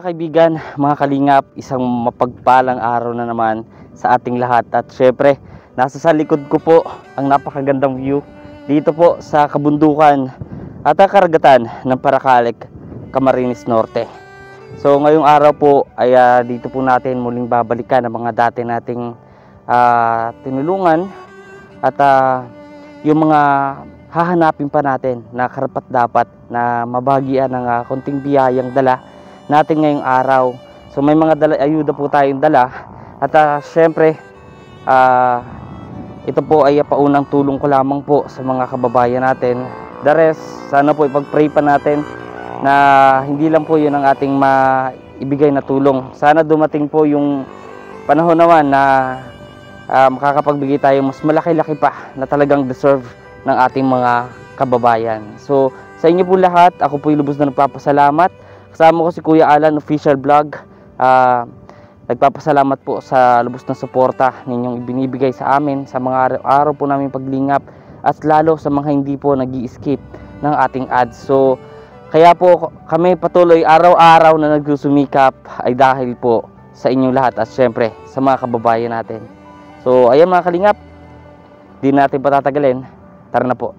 kaibigan, mga kalingap, isang mapagpalang araw na naman sa ating lahat. At syempre, nasa sa likod ko po ang napakagandang view dito po sa kabundukan at karagatan ng Paracalec, Camarines Norte. So ngayong araw po ay dito po natin muling babalikan ang mga dati nating tinulungan at yung mga hahanapin pa natin na karapat dapat na mabahagian ng konting biyayang dala natin ngayong araw. So may mga ayuda po tayong dala at syempre ito po ay paunang tulong ko lamang po sa mga kababayan natin. The rest, sana po ipag-pray pa natin na hindi lang po yun ang ating maibigay na tulong. Sana dumating po yung panahon naman na makakapagbigay tayo mas malaki-laki pa na talagang deserve ng ating mga kababayan. So sa inyo po lahat, ako po lubos na nagpapasalamat. Kasama ko si Kuya Alan Official Vlog. Nagpapasalamat po sa lubos na suporta ninyong ibinibigay sa amin sa mga araw po namin paglingap at lalo sa mga hindi po nag-i-skip ng ating ads. So kaya po kami patuloy araw-araw na nagsusumikap ay dahil po sa inyong lahat at syempre sa mga kababayan natin. So ayan mga kalingap, di natin patatagalin. Tara na po.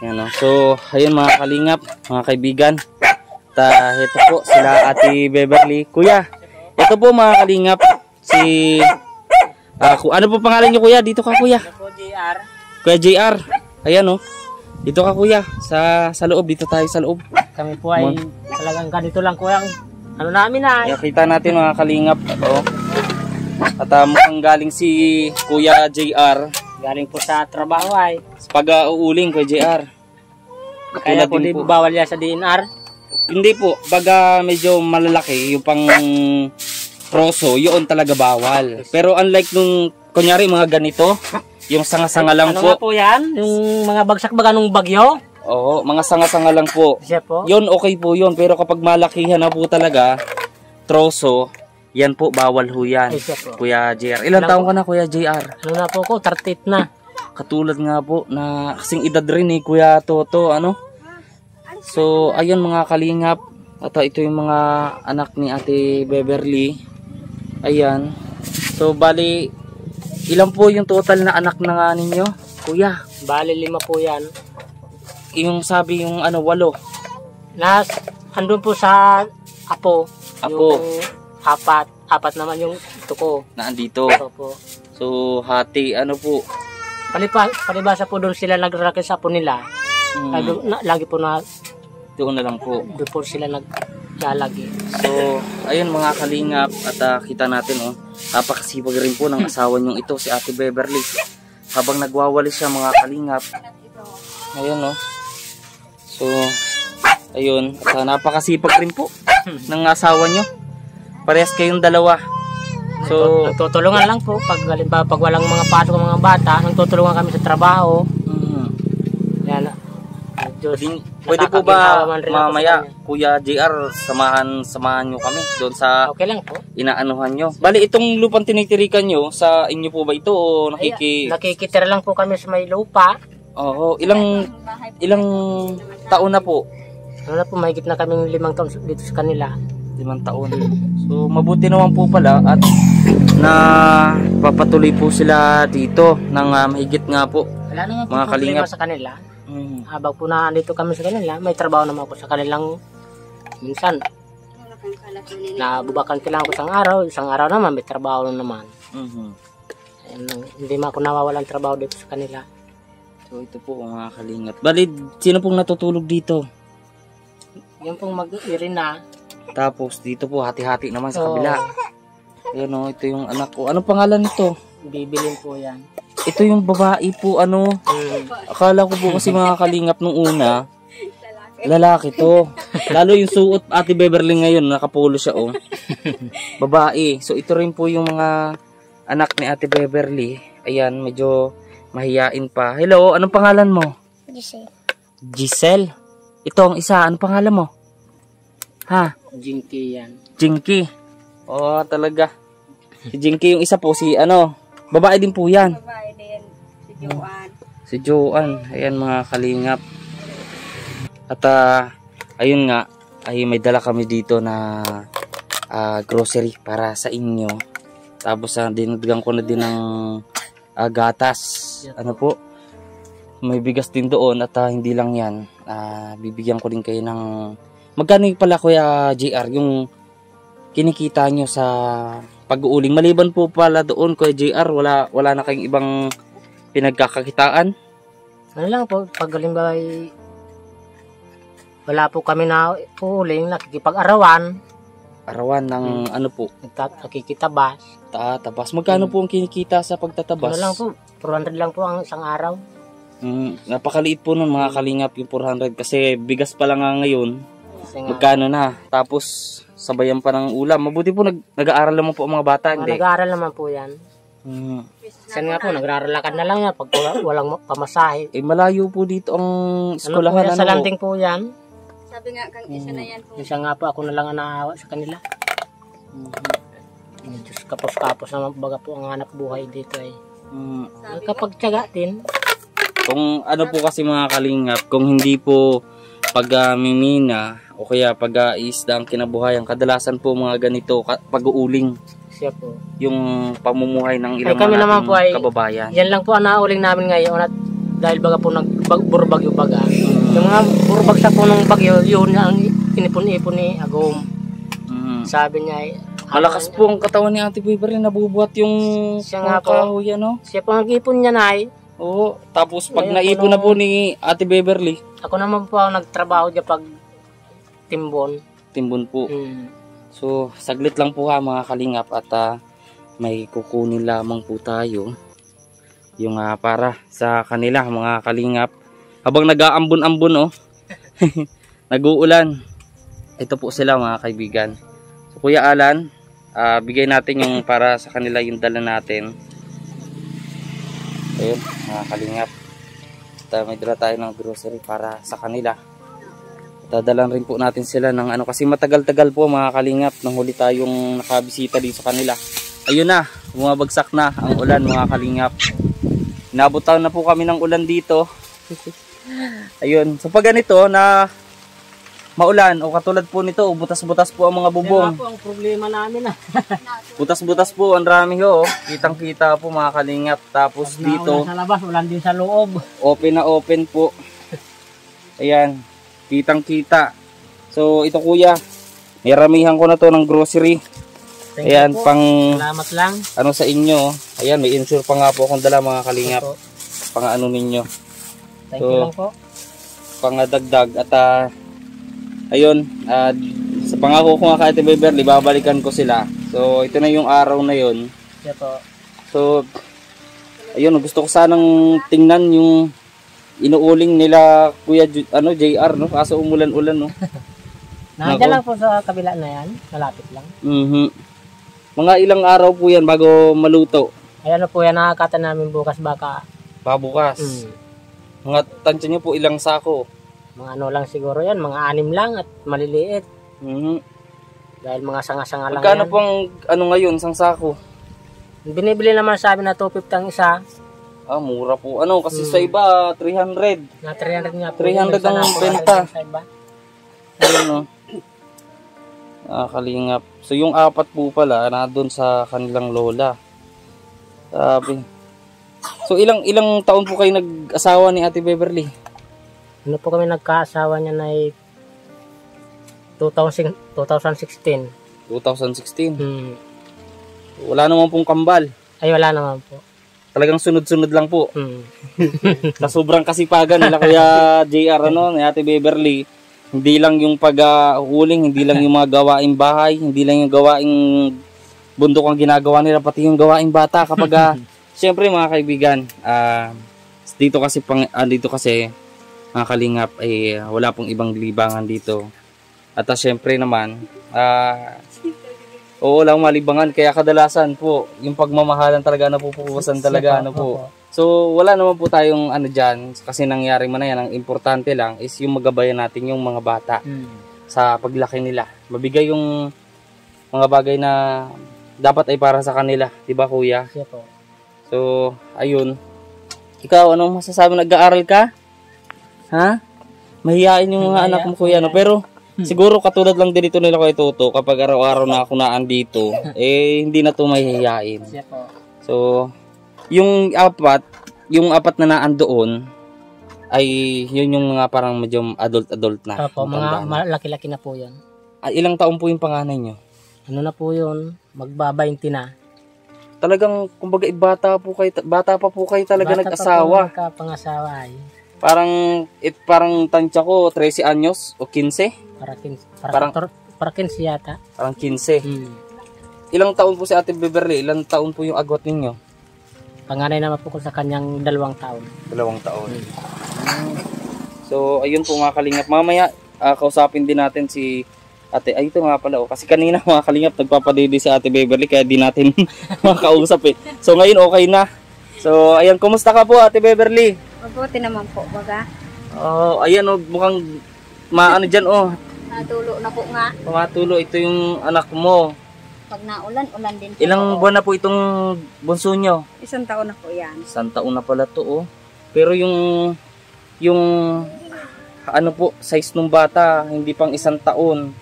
Ayan, so ayun mga kalingap, mga kaibigan. Ito po sila Ate Beverly. Kuya, ito po mga kalingap si ano po pangalan niyo kuya? Dito ka kuya. Ako JR. Kuya JR. Ayan oh. Dito ka kuya sa loob, dito tayo sa loob. Kami po ay talagang ganito lang kuya. Ano namin na? Kita natin mga kalingap. Oh. At mukhang galing si Kuya JR. Galing po sa trabaho ay. Pag-uuling Kuya JR. Kaya po di bawal yan sa DNR? Hindi po. Baga medyo malalaki yung pang proso, yun talaga bawal. Pero unlike nung kunyari mga ganito, yung sanga-sanga lang po. Ano po yan? Yung mga bagsak baga nung bagyo? Oo, mga sanga-sanga lang po. Po. Yun okay po yun. Pero kapag malakihan na po talaga, troso, yan po bawal ho yan. Kuya JR. Ilan taong ka na Kuya JR? Ano na po ko? 38 na. Katulad nga po na kasing edad rin ni Kuya Toto. Ano? So ayun mga kalingap. At ito yung mga anak ni Ate Beverly. Ayan. So bali, ilan po yung total na anak na nga ninyo? Kuya? Bali 5 po yan. Yung sabi yung 8. Andun po sa apo. Apo. Yung 4 naman yung ito ko. Naandito. Po. So hati ano po. Palibasa po doon sila nagraraki sa apo nila. Lagi po na doon na lang po. Doon po sila naglalagi. So ayun mga kalingap at kita natin oh. Napakasipag rin po ng asawa niyong ito si Ate Beverly. Habang nagwawalis siya mga kalingap. Ayun oh. So ayun, napakasipag rin po ng asawa niyo. Parehas kayong dalawa. So nagtutulungan lang po pag walang mga pasok ng mga bata, nagtutulungan kami sa trabaho. Yan. Pwede po ba mamaya Kuya JR samahan nyo kami doon sa okay lang po. Inaanuhan nyo? Bali itong lupang tinitirikan nyo sa inyo po ba ito o nakikitira lang po kami sa may lupa. Oo, ilang taon na po? Ano na po, mahigit na kaming 5 taon dito sa kanila. 5 taon. So mabuti naman po pala at na papatuloy po sila dito ng mahigit nga po. Wala naman po mga kalingap sa kanila. Habang po na andito kami sa kanila, may trabaho naman ako sa kanilang minsan. Nabubakan sila ako isang araw naman may trabaho naman. Hindi man ako nawawalan trabaho dito sa kanila. So ito po mga kalingap. Bali, sino pong natutulog dito? Yung pong mag-irina. Tapos dito po hati-hati naman sa kabila. Ayan o, ito yung anak ko. Anong pangalan nito? Bibilin po yan. Ito yung babae po ano. Akala ko po kasi mga kalingap nung una, lalaki to. Lalo yung suot Ate Beverly ngayon, nakapulo siya oh. Babae. So ito rin po yung mga anak ni Ate Beverly. Ayan, medyo mahiyain pa. Hello, anong pangalan mo? Giselle. Giselle? Ito ang isa, anong pangalan mo? Ha? Jinky yan. Jinky. Oh, talaga. Si Jinky yung isa po, si ano, babae din po yan. Babae din, si Joanne. Si Joanne, ayan mga kalingap. At ayun nga, ay may dala kami dito na grocery para sa inyo. Tapos dinagdagan ko na din ng gatas. Ano po? May bigas din doon at hindi lang yan. Bibigyan ko din kayo ng magkano pala Kuya JR yung kinikita nyo sa pag-uuling. Maliban po pala doon Kuya JR, wala na kayong ibang pinagkakakitaan? Ano lang po, pag halimbawa wala po kami na uuling, nakikipag-arawan. Arawan ng ano po? Nakikitabas. Tabas. Magkano po ang kinikita sa pagtatabas? Ano lang po, 400 lang po ang isang araw. Napakaliit po nun mga kalingap yung 400 kasi bigas pa lang nga ngayon. Magkano na? Tapos sabayan pa ng ulam. Mabuti po nag-aaral naman po ang mga bata. Hindi? Nag-aaral naman po yan. Sen nga po, nagraralakan na lang yan pag walang pamasahe. Malayo po dito ang eskwelahan. Ano po yan, sa landing po yan. Sabi nga kang isa na yan po. Isa nga po, ako na lang ang naawa sa kanila. Diyos, kapos-kapos naman baga po ang hanap buhay dito ay. Kapag tiyaga din. Kung ano po kasi mga kalingap, kung hindi po pag-mimina o kaya pag-iisda ang kinabuhayan, kadalasan po mga ganito pag-uuling. Siya po. Yung pamumuhay ng ilang kami naman po ay, kababayan. Yan lang po ang nauling namin ngayon at dahil baga po nagburbagyo baga. Yung mga burbag sa punong bagyo, yun ang inipon-ipon ni Agom. Sabi niya ay malakas po ang katawan ni Ate Beverly, nabubuhat yung siya nga po. kahoy, ano? Siya po nag-ipon niya na ay. Oo, tapos pag naipon na po ni Ate Beverly. Ako naman po ang nagtrabaho dyan pag timbon. Timbon po. So, saglit lang po mga kalingap at may kukunin lamang po tayo. Yung para sa kanila mga kalingap. Habang nag-aambon-ambon nag-uulan. Ito po sila mga kaibigan. So, Kuya Alan, bigay natin yung para sa kanila yung dala natin. Ayun, mga kalingap. May dala tayo ng grocery para sa kanila. Dadalan rin po natin sila ng kasi matagal-tagal po mga kalingap nang huli tayong nakabisita dito sa kanila. Ayun na, bumabagsak na ang ulan mga kalingap. Inabutan na po kami ng ulan dito. Ayun, so pag ganito na maulan o katulad po nito, butas-butas po ang mga bubong. Yan po ang problema namin Butas-butas po ang rami kitang-kita po mga kalingap. Tapos dito, sa labas, ulan din sa loob. open na open po. Ayan, kitang-kita. So ito kuya, niramihan ko na to ng grocery. Ayan, pang salamat lang. Sa inyo. Ayan, may insure pa nga po akong dala mga kalingap. Pang ninyo. Thank you lang po. Pang dagdag at ayun, sa pangako ko nga kay Ate Beverly, babalikan ko sila. So ito na yung araw na yun. Yeah, po. So ayun, gusto ko sanang tingnan yung inuuling nila Kuya JR kaso umulan-ulan Nandiyan lang po sa kabila na yan, malapit lang. Mga ilang araw po yan bago maluto? Ayan po yan, nakakata namin bukas baka. Bukas. Mga tansya nyo po ilang sako? Mga lang siguro yan, mga 6 lang at maliliit. Dahil mga sanga-sanga lang magkano yan. Magkano pong ngayon, sang sako? Binibili naman sabi na 250 ang isa. Mura po. Kasi sa iba, 300. Na 300 nga po. 300 ang benta. Ayun kalingap. So yung 4 po pala, nandun sa kanilang lola. Sabi. So ilang taon po kayo nag-asawa ni Ate Beverly? Ano po kami nagkaasawa niya na 2016. 2016? Wala naman pong kambal? Ay, wala naman po. Talagang sunod-sunod lang po? Sa sobrang kasipagan nila Kuya JR ni Ate Beverly, hindi lang yung pag-uling, hindi lang yung mga gawaing bahay, hindi lang yung gawaing bundok ang ginagawa nila, pati yung gawaing bata kapag siyempre mga kaibigan, dito kasi mga kalingap ay wala pong ibang libangan dito. At siyempre naman, lang malibangan, kaya kadalasan po yung pagmamahalan talaga napupuwasan talaga po. So wala naman po tayong dyan kasi nangyari man na yan. Ang importante lang is yung magabayan natin yung mga bata sa paglaki nila. Mabigay yung mga bagay na dapat ay para sa kanila, di ba kuya? Siya po. So ayun, Ikaw, anong masasabi? Nag-aaral ka? Ha? Mahihain yung mga anak mo, kuya, no? Pero, siguro katulad lang din ito nila kay Toto, kapag araw-araw na ako naandito, hindi na ito mahihain. Siya po. So, yung apat na naandoon, ay yun yung mga parang medyo adult na. Opo, mga malaki-laki na po yun. Ilang taon po yung panganay nyo? Ano na po yun? Magba-20 na. Talagang, kumbaga, bata pa po kayo talaga Bata nag-asawa. pa po pangasawa ay. Parang tansya ko, 13 anyos o 15? Para 15 yata. Parang 15. Ilang taon po si Ate Beverly? Ilang taon po yung agwat ninyo? Panganay naman po ko sa kanyang 2 taon. 2 taon. So, ayun po mga kalingap. Mamaya, kausapin din natin si Ate. Ay, ito nga pala. Kasi kanina mga kalingap, nagpapadidi si Ate Beverly, kaya di natin makausap eh. So, ngayon okay na. So, ayan, kumusta ka po Ate Beverly? Mabuti naman po, baga. Ayan, mukhang maano dyan, Natulo na po nga. Pamatulo, ito yung anak mo. Pag naulan, ulan din po. Ilang buwan na po itong bunso nyo? 1 taon na po yan. 1 taon na pala to, Pero yung ano po, size ng bata, hindi pang 1 taon.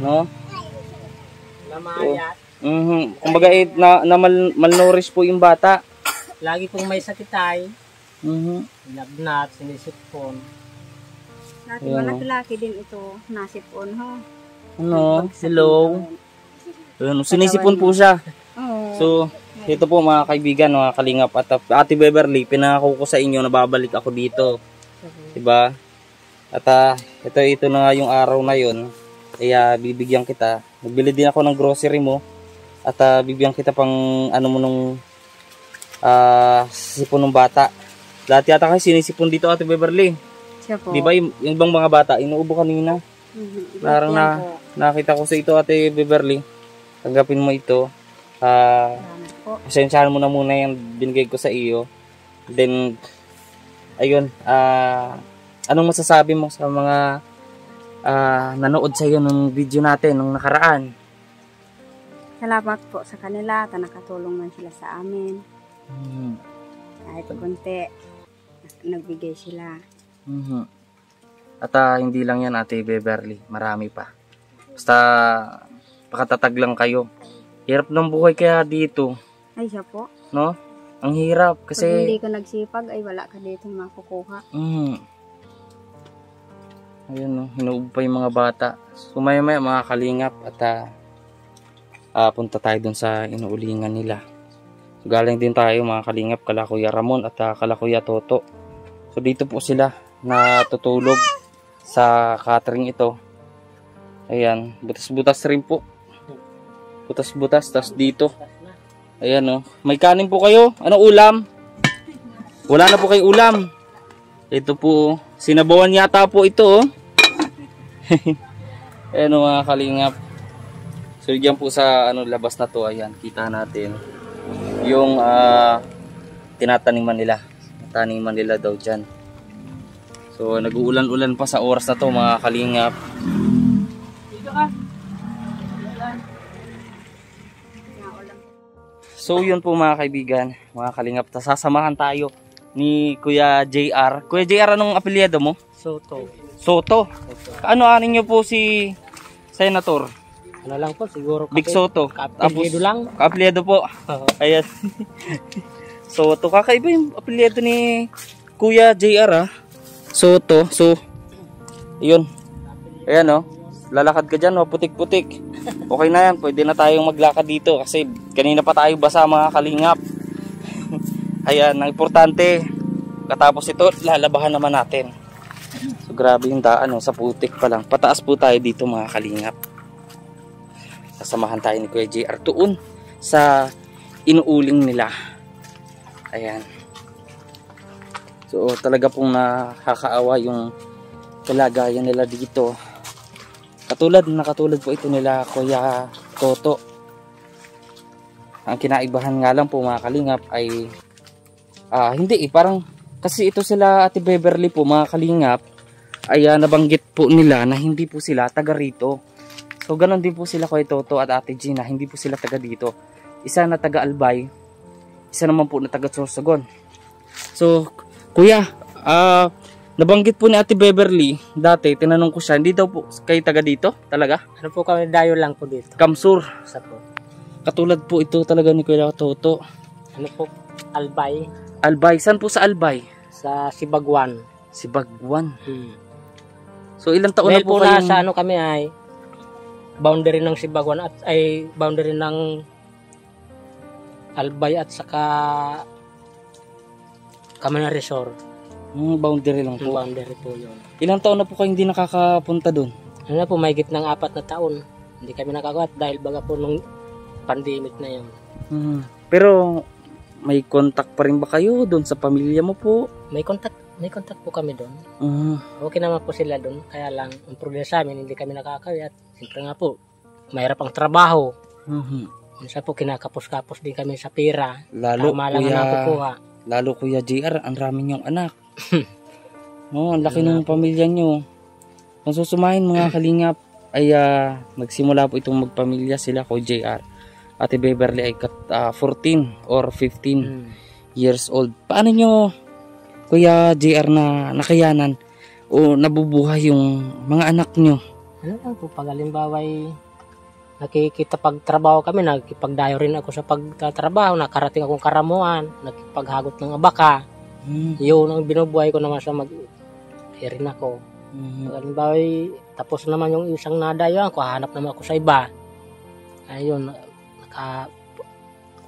No? Lamayat. Kumbaga malnourished po yung bata. Lagi pong may sakit ay. Lagnat, sinisipon. Dati malaki-laki din ito. Nasipon, ho. Ano? Hello? Sinisipon po siya. So, ito po mga kaibigan, mga kalingap at Ate Beverly, pinangako ko sa inyo na babalik ako dito. Diba? At ito na nga yung araw na yun. Kaya bibigyan kita. Nagbili din ako ng grocery mo. At bibigyan kita pang ano mo nung sipon ng bata. Dati yata kasi sinisipon dito Ate Beverly. Siya po. Diba yung ibang mga bata, inuubo kanina. Parang nakita ko sa ito Ate Beverly. Tanggapin mo ito. Pasensyahan mo na muna yung binigay ko sa iyo. Then, ayun, anong masasabi mo sa mga nanood sa iyo ng video natin nung nakaraan? Salamat po sa kanila. Nakatulong man sila sa amin. Kahit konti, nagbigay sila. At hindi lang yan Ate Beverly, marami pa. Basta pakatatag lang kayo. Hirap ng buhay kaya dito. Ay, siya po. No? Ang hirap kasi pag hindi ka nagsipag, ay wala ka dito makukuha. Ayun, no? Hinuubo pa yung mga bata. So, maya-maya mga kalingap at punta tayo dun sa inuulingan nila. So, galing din tayo mga kalingap kala Kuya Ramon at kala Kuya Toto. So, dito po sila natutulog sa catering ito. Ayan, butas-butas rin po. Butas-butas, tas dito. Ayan, no. May kanin po kayo? Anong ulam? Wala na po kayo ulam. Ito po, sinabawan yata po ito, Ayan, mga kalingap. So, diyan po sa labas na to, ayan, kita natin yung tinataniman nila. Taniman nila daw dyan. So, nag-uulan-ulan pa sa oras na to, mga kalingap. So yun po mga kaibigan, mga kalingap, sasamahan tayo ni Kuya JR. Kuya JR, anong apelyido mo? Soto. Soto? Ano-anin nyo po si Senator? Ano lang po, siguro Big Soto. Apelyido lang. Apelyido po. Ayan. Soto. Kakaiba yung apelyido ni Kuya JR, Soto. So, yun. Ayan, lalakad ka dyan, putik-putik. Okay na yan, pwede na tayong maglakad dito kasi kanina pa tayo basa mga kalingap. Ayan, ang importante, katapos ito, lalabahan naman natin. So grabe yung daan, sa putik pa lang. Pataas po tayo dito mga kalingap. Sasamahan tayo ni Kuya JR tuon sa inuuling nila. Ayan. So talaga pong nakakaawa yung kalagayan nila dito. Katulad po ito nila Kuya Toto. Ang kinaibahan nga lang po mga kalingap ay hindi parang kasi ito sila Ate Beverly po mga kalingap ay nabanggit po nila na hindi po sila taga rito. So ganon din po sila Kuya Toto at Ate Gina, hindi po sila taga dito. Isa na taga Albay, isa naman po na taga Sorsogon. So, kuya, nabanggit po ni Ate Beverly, dati, tinanong ko siya, hindi daw po kayo taga dito, talaga? Ano po kami, dayo lang po dito. Kamsur. Isa po. Katulad po ito talaga ni Kuya Toto. Ano po, Albay. Albay, saan po sa Albay? Sa Sibagwan. Sibagwan. So, ilang taon Dahil na po po kayong... nasa ano kami ay, boundary ng Sibagwan at ay boundary ng Albay at saka Camana Resort. boundary lang po. Boundary po yun. Ilang taon na po kayong hindi nakakapunta doon? Ano na po, may gitnang 4 na taon. Hindi kami nakagawa dahil baga po nung pandemic na yun. Pero may contact pa rin ba kayo doon sa pamilya mo po? May contact po kami doon. Uh, Okay naman po sila doon. Kaya lang, ang problema sa amin, hindi kami nakakawin. At siyempre nga po, mahirap ang trabaho. Minsan po, kinakapos-kapos din kami sa pera. Lalo, Tama lang ang nakukuha. Lalo Kuya JR, ang rami niyong anak. No, ang laki ng pamilya niyo. Kung susumahin mga kalingap, ay nagsimula po itong magpamilya sila Kuya JR. Ate Beverly ay 14 or 15 years old. Paano nyo, Kuya JR, na nakayanan o nabubuhay yung mga anak nyo? Ano lang po, pag halimbawa ay nakikita pagtrabaho kami, nakikipagdayo rin ako sa pagtatrabaho, nakarating akong karamuan, nakipaghagot ng abaka. Yun ang binubuhay ko naman sa mag-irin ako. Pag halimbawa ay tapos naman yung isang nadayo ko, hahanap naman ako sa iba. Ayun,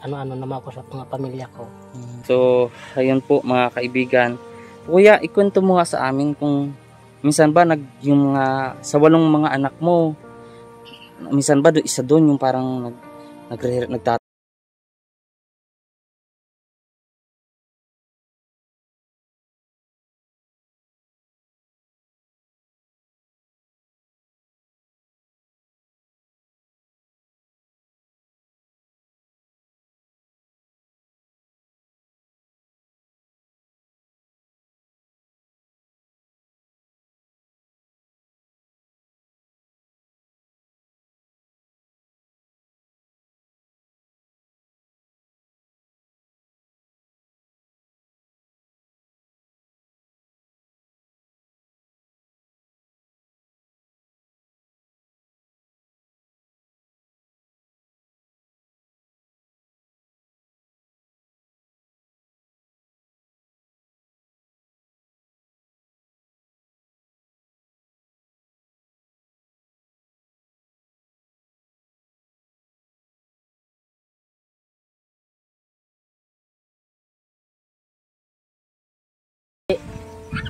ano naman ako sa mga pamilya ko. So, ayun po mga kaibigan. Kuya, ikwento mo nga sa amin kung minsan ba yung sa 8 mga anak mo, minsan ba isa doon yung parang nagtat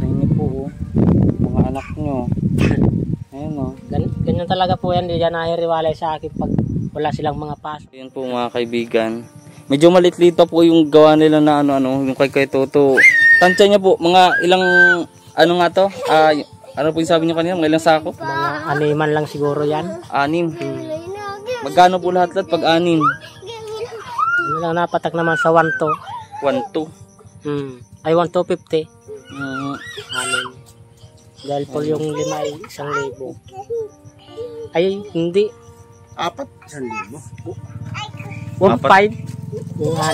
niyo po, mga anak nyo. Ayun o. Ganyan talaga po yan, di yan nahiriwalay sa akin pag wala silang mga pasok. Ayun po mga kaibigan. Medyo maliit-liit pa po yung gawa nila na yung kay Toto. Tansya niya po, mga ilang, ano nga to? Ano po yung sabi niyo kanina? Mga ilang sako? Mga animan lang siguro yan. 6. Magkano po lahat-lahat pag 6? Ano lang napatak naman sa 1 to. 1-2. Ay 1 to 50. Anim. Dahil po yung 5 ay 1,000. Ay hindi. 4, 1,000. 1,500. Yung 6.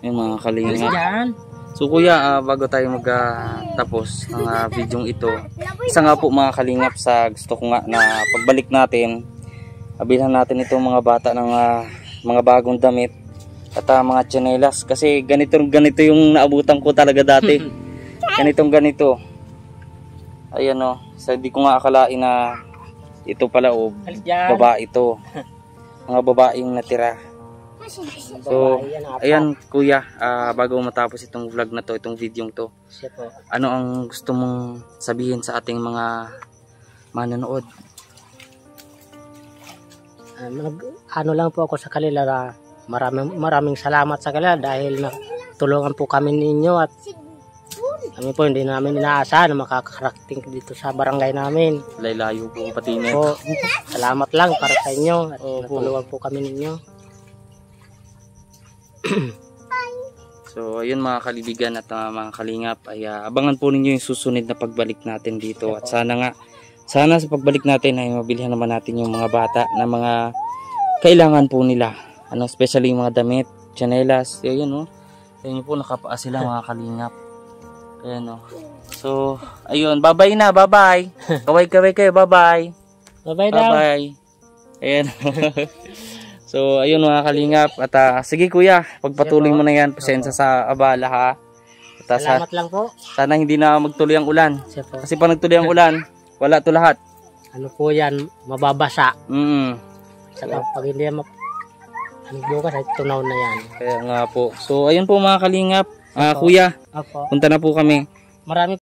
Ayun mga kalingap. Yan. So kuya, bago tayo magtapos ng video ito, isa nga po mga kalingap sa gusto ko nga na pagbalik natin, bilhan natin itong mga bata ng mga bagong damit at mga tsinelas, kasi ganito yung naabutan ko talaga dati. ganito. Ayan o, hindi ko nga akalain na ito pala babae ito. Mga babaeng natira. So, ayan kuya, bago matapos itong vlog na to, itong video to, ano ang gusto mong sabihin sa ating mga manonood? Ano lang po ako sa kanila na maraming salamat sa kanila dahil tulungan po kami ninyo at kami po hindi namin inaasahan na makakarating dito sa barangay namin. Laylayo po pati nito. So, salamat lang para sa inyo at natulungan po kami ninyo. So ayun mga kalibigan at mga kalingap, ay abangan po ninyo yung susunod na pagbalik natin dito, at sana sa pagbalik natin ay mabilihan naman natin yung mga bata na mga kailangan po nila. Ano, especially yung mga damit, tsinelas. Ayan o. Ayan po, nakapaa sila mga kalingap. Ayan o. So, ayun. Bye-bye na. Bye-bye. Kaway-kaway kayo. Bye-bye. Bye-bye daw. Bye-bye. Ayan. So, ayun mga kalingap. At sige kuya, pagpatuloy mo na yan. Pasensya sa abala ha. At, Salamat lang po. sana hindi na magtuloy ang ulan. Siya po. Kasi pag nagtuloy ang ulan, wala to lahat. Ano po yan, mababasa. Saka pag hindi bukas ay tunaw na yan. Kaya nga po. So, ayun po mga kalingap. Kuya, Opo. punta na po kami. Marami